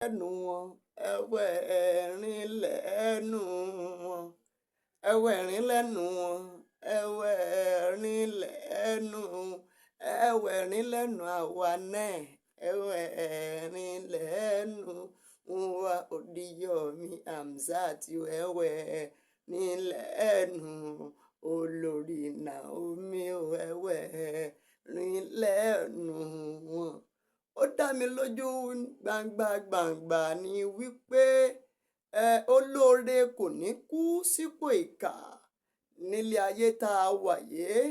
lẹ́nu wọn ẹwẹ́ ẹ̀rín lẹ́nu wọn ẹwẹ́ ẹ̀rín lẹ́nu wọn ẹwẹ́ ẹ̀rín lẹ́nu ẹwẹ́ ẹ̀rín lẹ́nu àwa náà ẹwẹ́ ẹ̀rín lẹ́nu wa Oríyọ̀mí Hamzat ẹwẹ́ ẹ̀rín lẹ́nu olórí Naomi ẹwẹ́ ẹ̀rín lẹ́nu wọn. Ó dá mi lójú gbangba ni wípé olóore kò ní kú sípò ìkà nílé ayé tá a wà yìí.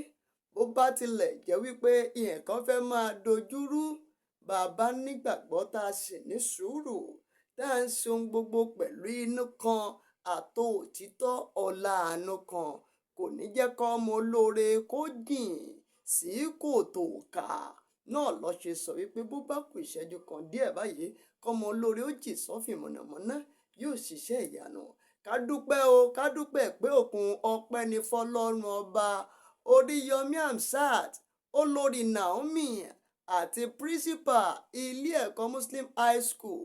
Bó bá tilẹ̀ jẹ́ wípé nǹkan fẹ́ máa dojúrú, bàbá nígbàgbọ́ tá a sì ní sùúrù tá à ń ṣe ohun gbogbo pẹ̀lú inú kan àtò òtítọ́ ọ̀la àánú kan, kò ní jẹ́ kó ọmọ olóore kó jìn sí kòtò ìkà. Náà ló ṣe sọ wípé bó bá kù ìṣẹ́jú kan díẹ̀ báyìí kọ́mọ olóore ó jì sọ́fìn mọ̀nàmọ́ná yóò ṣiṣẹ́ ìyanu. Ká dúpẹ́ o, ká dúpẹ́ pé òkun ọpẹ́ ni fọlọ́run ọba. Oríyọ̀mí Hamzat, olórí Naomi àti principal ilé ẹ̀kọ́ Muslim High School,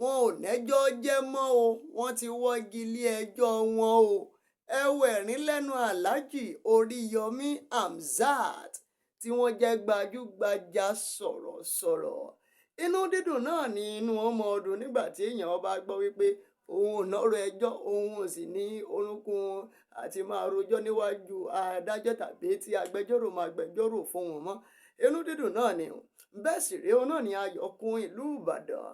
wọn ò nẹ́jọ́ jẹ́ mọ́ o, wọ́n ti wọ́gi ilé ẹjọ́ wọn o. ẹwẹ́ ẹ̀rín lẹ́nu Alhaji Oríyọ̀mí Hamzat tí wọ́n jẹ́ gbajúgbajà sọ̀rọ̀sọ̀rọ̀. Inú dídùn náà ni inú ọmọ ọdún nígbà tí èèyàn bá gbọ́ wípé òun ò nọ́rọ̀ ẹjọ́, òun ò sì ní orúnkún àti máa rojọ́ níwájú adájọ́ tàbí tí agbẹjọ́rò máa gbẹjọ́rò fún wọn mọ́. Inú dídùn náà ni bẹ́ẹ̀ sì rèé, òun náà ni ayọ̀ kún ìlú Ìbàdàn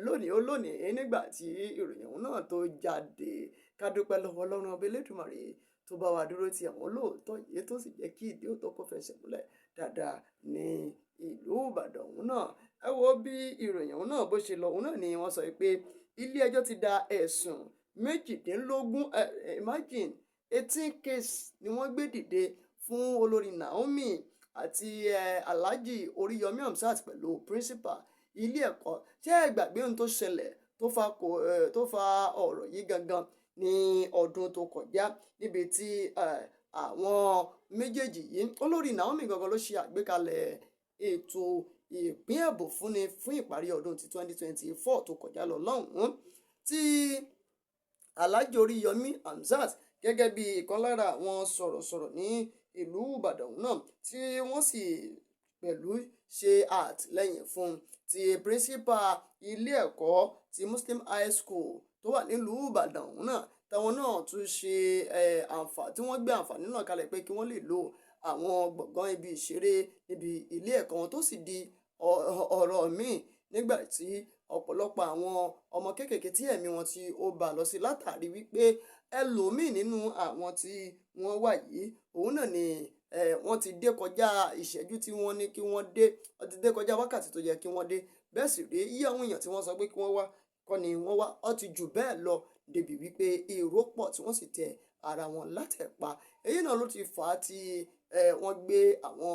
lónìí nígbà tí ìròyìn òun náà tó jáde. Ká dúpẹ́ lọ́wọ́ Ọlọ́run ọba Elédùmarè tó bá wa dúró ti àwọn olóòótọ́ yìí tó sì jẹ́ kí ìdí òótọ́ kó fẹsẹ̀ múlẹ̀ dáadáa ní ìlú Ìbàdàn òun náà. Ẹ wo bí ìròyìn òun náà bó ṣe lọ, òun náà ni wọ́n sọ pé ilé ẹjọ́ ti da ẹ̀sùn méjìdínlógún, imagine 18 case ni wọ́n gbé dìde fún olórí Naomi àti Alhaji Oríyọ̀mí Hamzat pẹ̀lú principal ilé ẹ̀kọ́. Ṣé ẹ gbàgbé ohun tó ṣẹlẹ̀ tó fa ọ̀rọ̀ yìí gangan ní ọdún tó kọjá, níbi tí àwọn méjèèjì yìí, olórí Naomi gangan ló ṣe àgbékalẹ̀ ètò ìpín ẹ̀bùn fún ìparí ọdún ti 2024 tó kọjá lọ lọ́hùn-ún, tí Alhaji Oríyọ̀mí Hamzat gẹ́gẹ́ bí ìkan lára àwọn sọ̀rọ̀sọ̀rọ̀ ní ìlú Ìbàdàn náà, tí wọ́n sì pẹ̀lú ṣe àtìlẹ́yìn fún ti principal ilé ẹ̀kọ́ ti Muslim High School tó wà nílùú Ìbàdàn náà, táwọn náà tún ṣe tí wọ́n gbé àǹfààní náà kalẹ̀ pé kí wọ́n lè lo àwọn gbọ̀ngàn ibi ìṣeré níbi ilé ẹ̀kọ́ wọn, tó sì di ọ̀rọ̀ míì nígbà tí ọ̀pọ̀lọpọ̀ àwọn ọmọ kéékèèké tí ẹ̀mí wọn tí ó bá lọ sí látàrí wípé ẹlòmíì nínú àwọn tí wọ́n wà yìí, òun náà ni wọ́n ti dé kọjá ìṣẹ́jú tí wọ́n ní kí wọ́n dé, wọ́n ti dé kọjá wákàtí tó yẹ kí wọ́n dé. Bẹ́ẹ̀ sì rèé, iye àwọn èèyàn tí wọ́n sọ pé kí wọ́n wá kọ́ ni wọ́n wá, ó ti jù bẹ́ẹ̀ lọ débi wípé èrò pọ̀ tí wọ́n sì tẹ ara wọn látẹ̀pa. Èyí náà ló ti fà á tí wọ́n gbé àwọn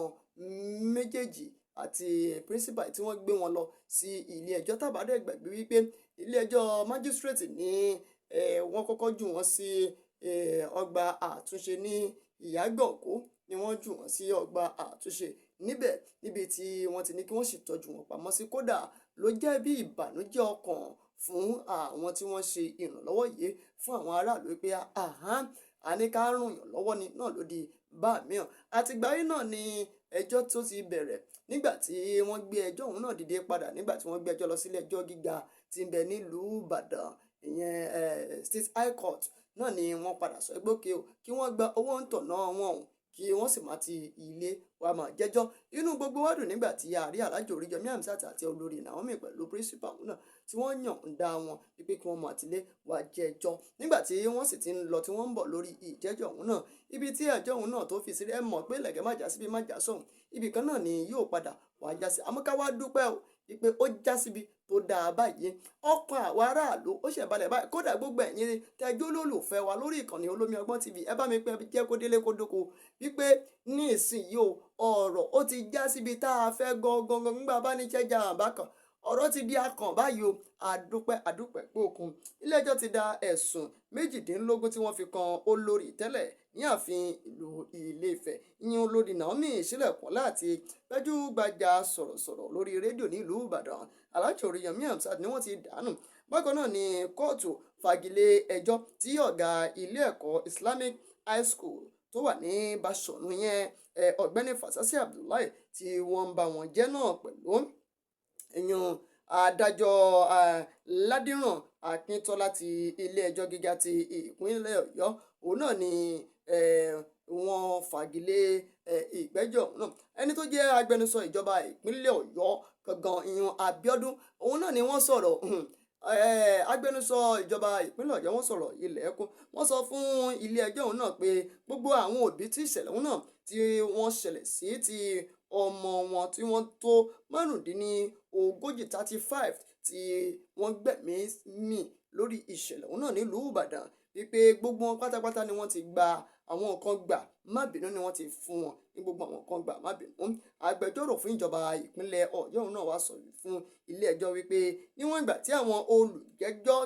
méjèèjì àti principal tí wọ́n gbé wọn lọ sí ilé ẹjọ́. Tá bá dẹ̀ gbàgbé wípé ilé ẹjọ́ magistrate ní wọ́n kọ́kọ́ jù wọ́n sí ọgbà àtúnṣe ní Ìyágànkú, ni wọ́n jù wọ́n sí ọgbà àtúnṣe níbi tí wọ́n ti ní kí wọ́n sì tọ́jú wọn pamọ́ sí. Kódà ló jẹ́ bí ìbànújẹ́ ọkàn fún àwọn tí wọ́n ṣe ìrànlọ́wọ́ yìí fún àwọn aráàlú pé a ní ká ràn yàn lọ́wọ́ ni, náà ló di bá mìíràn. Àtìgbà yìí náà ni ẹjọ́ tó ti bẹ̀rẹ̀ nígbà tí wọ́n gbé ẹjọ́ òun náà dìde padà, nígbà tí wọ́n gbé ẹjọ́ lọ sílé ẹjọ́ gíga tí ń bẹ nílùú Ìbàdàn, ìyẹn State High Court náà ni wọ́n padà sọ pé òkè o, kí wọ́n gba owó ń tọ̀nà wọn o, kí wọ́n sì máa ti ilé wa máa jẹ́jọ́. Inú gbogbo wa dùn nígbà tí ààrẹ Alhaji Oríyọ̀mí Hamzat àti olórí Naomi pẹ̀lú principal náà tí wọ́n yọ̀ǹda wọn wípé kí wọ́n máa tilé wa jẹ́jọ́. Nígbà tí wọ́n sì ti ń lọ tí wọ́n ń bọ̀ lórí ìjẹ́jọ́ òun náà, ibi tí ẹjọ́ òun náà tó fi sí, ẹ mọ̀ pé lẹ̀kẹ̀ má já síbi má já sọ̀hún, ibì kan náà ni yóò padà wá já sí. Àmọ́ ká wá dúpẹ́ o wípé ó já síbi tó dáa báyìí. Ọkàn àwa aráàlú ó ṣẹ̀ balẹ̀ báyìí. Kódà gbogbo ẹ̀yin tẹ́jú olólùfẹ́ wa lórí ìkànnì Olómi Ọgbọ́n TV, ẹ bá mi pé jẹ́ kó délé kó dóko wípé ní ìsinyìí o, ọ̀rọ̀ ó ti já síbi tá a fẹ́ gangan nígbà bá ní ṣẹ́jà àbá kan. ọ̀rọ̀ ti di akàn báyìí o. Àdúpẹ́ pé òkun ilé-ẹjọ́ ti da ẹ̀sùn 18 tí wọ́n fi kan olórí tẹ́lẹ̀ ní ààfin ìlú Ilé-Ifẹ̀ ìyẹn olórí Naomi Ṣílẹ̀kùnọ́lá àti gbajúgbajà sọ̀rọ̀sọ̀rọ̀ lórí rédíò nílùú Ìbàdàn Alhaji Oríyọmí Hamzat ni wọ́n ti dànù. Bákan náà ni kóòtù fagilé ẹjọ́ tí ọ̀gá ilé ẹ̀kọ́ Islamic High School tó wà ní Báṣọ̀run yẹn ọ̀gbẹ́ni Fasasi Abdullahi tí wọ́n ń bá wọn jẹ́ náà pẹ̀lú ìyẹn adájọ́ Ládìrán Akíntọ́lá ti ilé-ẹjọ́ gíga ti ìpínlẹ̀ Ọ̀yọ́ òun náà ni wọ́n fagilé ìgbẹ́jọ́ náà. Ẹni tó jẹ́ agbẹnusọ ìjọba ìpínlẹ̀ Ọ̀yọ́ gangan ìyẹn Abíọ́dún òun náà ni wọ́n sọ̀rọ̀ agbẹnusọ ìjọba ìpínlẹ̀ Ọ̀yọ́ wọ́n sọ̀rọ̀ ilẹ̀kùn wọ́n sọ fún ilé-ẹjọ́ òun náà pé gbogbo àwọn òbí tí ìṣẹ̀lẹ̀ òun náà tí wọ́n ṣẹlẹ̀ sí ti ọmọ wọn tí wọ́n tó 35 tí wọ́n gbẹ̀mí mì lórí ìṣẹ̀lẹ̀ òun náà nílùú Ìbàdàn wípé gbogbo wọn pátápátá ni wọ́n ti gba àwọn nǹkan gbà má bínú ni wọ́n ti fún wọn ní gbogbo àwọn nǹkan gbà má bínú. Agbẹjọ́rò fún ìjọba ìpínlẹ̀ Ọ̀yọ́ náà wá sọ fún ilé-ẹjọ́ wípé níwọ̀n ìgbà tí àwọn olùjẹ́jọ́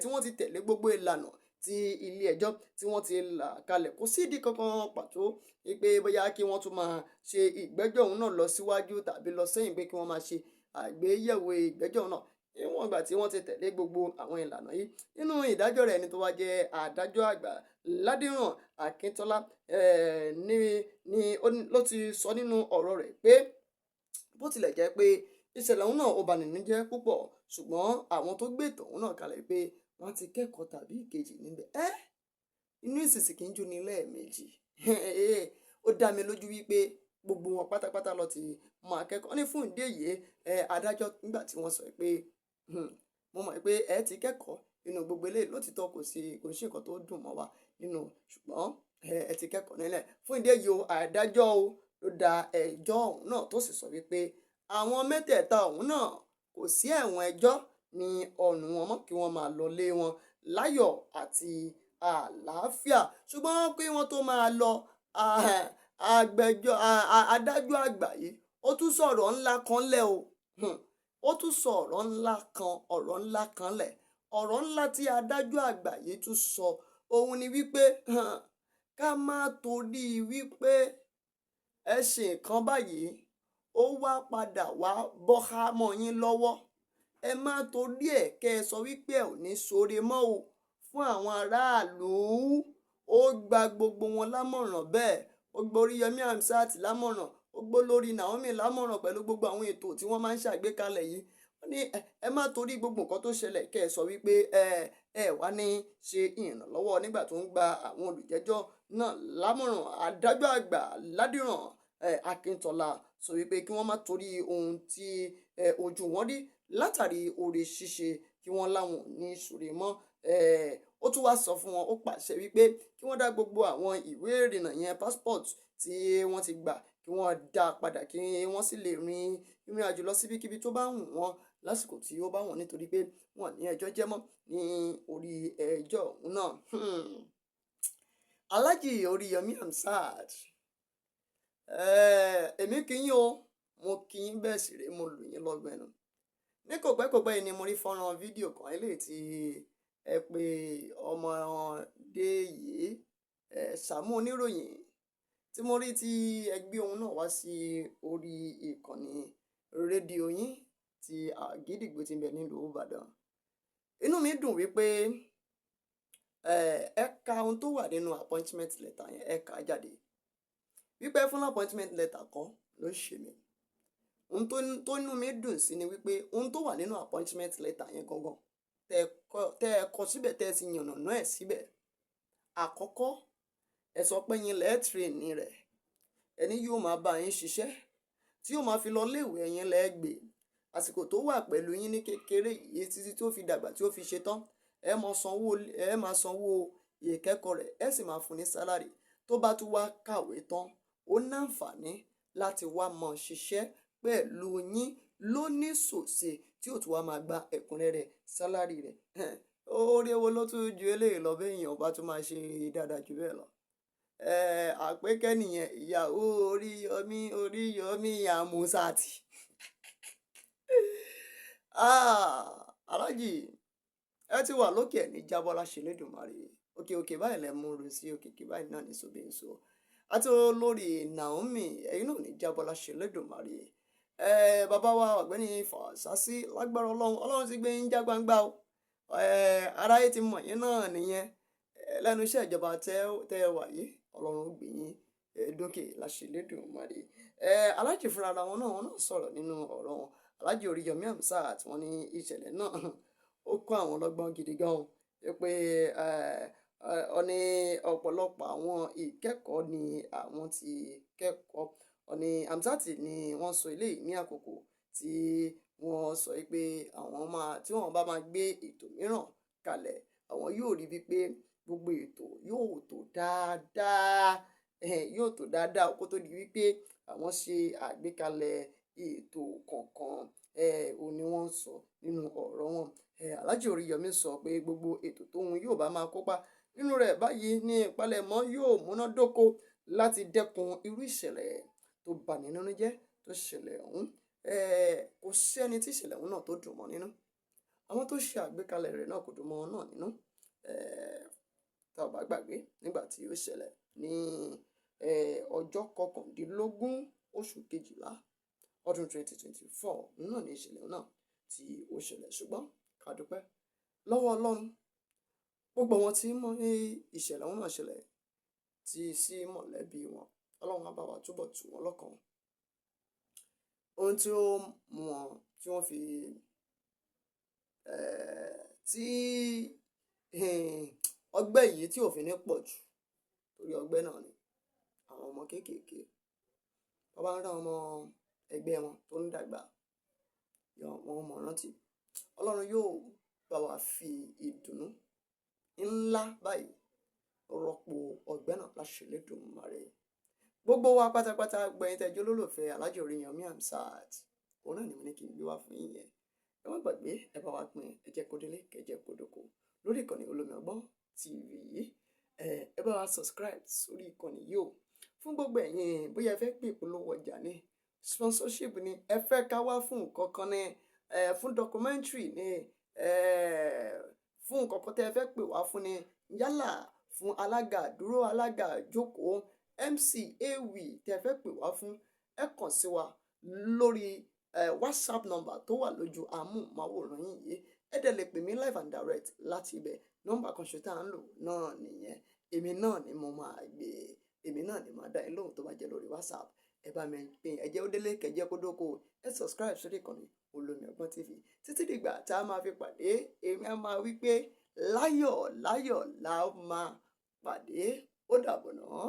tí wọ́n ti tẹ̀lé gbogbo ìlànà tí ilé-ẹjọ́ tí wọ́n ti là kalẹ̀ kò sídìí kankan pàtó wípé bóyá kí wọ́n tún máa ṣe ìgbẹ́jọ́ òun náà lọ síwájú tàbí lọ sẹ́yìn pé kí wọ́n máa ṣe àgbéyẹ̀wò ìgbẹ́jọ́ náà níwọ̀n ìgbà tí wọ́n ti tẹ̀lé gbogbo àwọn ìlànà yìí. Nínú ìdájọ́ rẹ̀ ẹni tó wá jẹ́ adájọ́ àgbà Ládìrán Akíntọ́lá ló ti sọ nínú ọ̀rọ̀ rẹ̀ pé bó tilẹ̀ jẹ́ pé ìṣẹ̀lẹ̀ òun náà ó bani nínú jẹ́ púpọ̀ ṣùgbọ́n àwọn tó gbé ètò òun náà kalẹ̀ pé wọ́n ti kẹ́kọ̀ọ́ tàbí ìkejì níbẹ̀. Inú ìsìsì kì í jó ní lẹ́ẹ̀mejì ó dá mi lójú wípé gbogbo wọn pátápátá lọ ti máa kẹ́kọ̀ọ́ ní fún ìdí èyí adájọ́ nígbà tí wọ́n sọ pé mo mọ̀ pé ẹ ti kẹ́kọ̀ọ́ nínú gbogbo eléyìí lótìtọ́ kò sí nǹkan tó dùn mọ́ wa nínú ṣùgbọ́n ẹ ti kẹ́kọ̀ọ́ nílẹ̀ fún ìdí èyí adájọ́ ló da ẹjọ́ ọ̀hún náà tó sì sọ wípé àwọn mẹ́tẹ̀ẹ̀ta ọ̀hún náà kò sí ẹ̀wọ̀n ẹjọ́ ní ọ̀run wọn mọ́ kí wọ́n máa lọ lé wọn láyọ̀ àti àlàáfíà ṣùgbọ́n pé wọ́n tó máa lọ adájọ́ àgbà yìí ó tún sọ̀rọ̀ ńlá kan lẹ̀ ó tún sọ ọ̀rọ̀ ńlá kan lẹ̀ ọ̀rọ̀ ńlá tí adájọ́ àgbà yìí tún sọ òun ni wípé ká má torí wípé ẹ ṣe nǹkan báyìí ó wá padà wá bọ́há mọ́ yín lọ́wọ́ ẹ má torí ẹ̀ kẹ́ ẹ sọ wípé ẹ ò ní ṣoore mọ́ o fún àwọn aráàlú ó gba gbogbo wọn lámọ̀ràn bẹ́ẹ̀ ó gba Oríyọmí Hamzat lámọ̀ràn ó gbọ́ lórí Naomi lámọ̀ràn pẹ̀lú gbogbo àwọn ètò tí wọ́n máa ń ṣàgbékalẹ̀ yìí wọ́n ní ẹ má torí gbogbo nǹkan tó ṣẹlẹ̀ kẹ́ ẹ sọ wípé ẹ wá ní ṣe ìrànlọ́wọ́ nígbà tó ń gba àwọn olùjẹ́jọ́ náà lámọ̀ràn adájọ́ àgbà Ládìrán Akíntọ́lá sọ wípé kí wọ́n má torí ohun tí ojú wọn rí látàrí oore ṣíṣe kí wọ́n láwọn ò ní ṣoore mọ́ ó tún wá sọ fún wọn ó pàṣẹ wípé kí wọ́n dá gbogbo àwọn ìwé ìrìnnà yẹn passport tí wọ́n ti gbà kí wọ́n dá padà kí wọ́n sì lè rin ìrìn àjò lọ síbikíbi tó bá wù wọ́n lásìkò tí ó bá wọ́n nítorí pé wọ́n ní ẹjọ́ jẹ́ mọ́ ní orí ẹjọ́ òun náà. Alhaji Oríyọmí Hamzat èmi kì í yín o mo kì í bẹ́ẹ̀ sì rèé mo lù yín lọ́gbẹ̀ẹ́nu ní kò pẹ́ yìí ni mo rí fọ́nrán fídíò kan eléyìí tí ẹ pé ọmọdé yìí Sàámú oníròyìn tí mo rí tí ẹgbẹ́ òun náà wá sí orí ìkànnì rédíò yín ti Àgídìgbò tí ń bẹ nílùú Ìbàdàn. Inú mi dùn wípé ẹ ka ohun tó wà nínú appointment letter yẹn ẹ kà jáde wípé fún appointment letter kan ló ṣe mí. Ohun tó inú mi dùn sí ni wípé ohun tó wà nínú appointment letter yẹn gangan tẹ́ ẹ kọ síbẹ̀ tẹ́ ẹ sì yànnàná ẹ̀ síbẹ̀. Àkọ́kọ́ ẹ sọ pé yín lẹ́ẹ̀ tírèènì rẹ̀ ẹni yóò máa bá yín ṣiṣẹ́ tí yóò máa fi lọ léèwé yín lẹ́ẹ̀gbé àsìkò tó wà pẹ̀lú yín ní kékeré yìí títí tó fi dàgbà tí ó fi ṣe tán ẹ máa sanwó ìkẹ́kọ̀ọ́ rẹ̀ ẹ sì máa fún ní sálárì tó bá tún wá kàwé tán ó náǹfààní láti wá mọ̀ ṣiṣẹ́ pẹ̀lú yín lóníṣòṣe tí ó tún wá máa gba ẹ̀kúnrẹ́rẹ́ sálárì rẹ̀. Oore wo ló tún ju eléyìí lọ bẹ́ẹ̀ èèyàn bá tún máa ṣe dáadáa jù bẹ́ẹ̀ lọ. Àpékẹ́ nìyẹn ìyàwó Oríyọmí Hamzat Aláàjì ẹ ti wà lókè ẹ̀ ní jábọ́ láṣẹ Elédùmarè. Òkè báyìí lẹ mú un sí òkè báyìí náà ní sóbì ń so. Àti olórí Naomi ẹ̀yin náà ní jábọ́ láṣẹ Elédùmarè. Bàbá wa ọ̀gbẹ́ni Fàṣásí lágbára Ọlọ́run ti gbé yín já gbangba o. Aráyé ti mọ̀ yín náà nìyẹn. Lẹ́nu iṣẹ́ ìjọba tẹ́ wà yìí Ọlọ́run gbé yín dókè láṣẹ Elédùmarè. Aláàjì fúnra wọn náà sọ̀rọ̀ nínú ọ̀rọ̀ wọn. Aláàjì Oríyọmí Hamzat wọ́n ní ìṣẹ̀lẹ̀ náà ó kọ́ àwọn ọlọ́gbọ́n gidi gan pé ọ ní ọ̀pọ̀lọpọ̀ àwọn ìkẹ́kọ̀ọ́ ni àwọn ti kẹ́kọ̀ọ́. Ọ̀ní Hamzat ni wọ́n sọ eléyìí ní àkókò tí wọ́n sọ pé tí wọ́n bá máa gbé ètò mìíràn kalẹ̀ àwọn yóò rí bíi pé gbogbo ètò yóò tó dáadáa kó tó di wípé àwọn ṣe àgbékalẹ̀ ètò kọ̀ọ̀kan òun ni wọ́n sọ nínú ọ̀rọ̀ wọn. Aláàjì Oríyọmí sọ pé gbogbo ètò tóun yóò bá máa kópa nínú rẹ̀ báyìí ní ìpalẹ̀mọ́ yóò múnádóko láti dẹ́kun irú ìṣẹ̀lẹ̀ tó bani nínú jẹ́ tó ṣẹlẹ̀ ọ̀hún. Kò sí ẹni tí ìṣẹ̀lẹ̀ ọ̀hún náà tó dùn mọ́ nínú. Àwọn tó ṣe àgbékalẹ̀ rẹ̀ náà kò dùn mọ́ wọn náà nínú. Tá ò bá gbàgbé nígbà tí ó ṣẹlẹ̀ ní ọjọ́ 19 oṣù kejìlá ọdún 2024 náà ní ìṣẹ̀lẹ̀ náà tí ó ṣẹlẹ̀, ṣùgbọ́n ká dúpẹ́ lọ́wọ́ Ọlọ́run gbogbo wọn tí mọ ìṣẹ̀lẹ̀ náà ṣẹlẹ̀ tí sí mọ̀lẹ́bí wọn Ọlọ́run á bá wa túbọ̀ tù wọ́n lọ́kàn. Ohun tí ó mú wọn tí wọ́n fi tí ọgbẹ́ yìí tí ò fi ní pọ̀ jù torí ọgbẹ́ náà ni àwọn ọmọ kéékèèké wọ́n bá ń rán ọmọ ẹgbẹ́ wọn tó ń dàgbà wọn mọ̀ rántí. Ọlọ́run yóò bá wa fi ìdùnnú ńlá báyìí rọ́pò ọgbẹ́ náà láṣẹ Elédùmarè. Gbogbo wa pátápátá gbẹ̀yìn tẹ́jọ́ olólùfẹ́ Aláàjì Oríyọmí Hamzat òun náà ni mo ní kí n gbé wá fún yín yẹn. Ẹ má gbàgbé ẹ bá wa pín ẹ jẹ́ kó délé kẹjẹ́ kó dóko lórí ìkànnì Olómi Ọgbọ́n TV yìí. Ẹ bá wa subscribe sórí ìkànnì yìí o. Fún gbogbo ẹ̀yin bóyá ẹ fẹ́ pè ìpolówó ọjà ní sponsorship ni ẹ fẹ́ ká wá fún nǹkan kan ní fún documentary ní fún nǹkan kan tẹ́ ẹ fẹ́ pè wá fún ni yálà fún alága dúró alága jókòó MC Ewì tẹ́ ẹ fẹ́ pè wá fún ẹ kàn sí wa lórí WhatsApp number tó wà lójú amóhùnmáwòrán yìí. Ẹ dẹ̀ lè pè mí live and direct láti ibẹ̀. Nọ́mbà kan ṣe tá à ń lò náà nìyẹn. Èmi náà ni mo máa gbé èmi náà ni màá dá ẹ lóhùn tó bá jẹ́ lórí WhatsApp. Ẹ bá mi pín ẹ jẹ́ ó délé kẹjẹ́ kó dóko ẹ subscribe sórí ìkànnì Olómi Ọgbọ́n TV títí dìgbà tá a máa fi pàdé. Èmi á máa wí pé láyọ̀ la máa pàdé. Ó dàbọ̀ náà.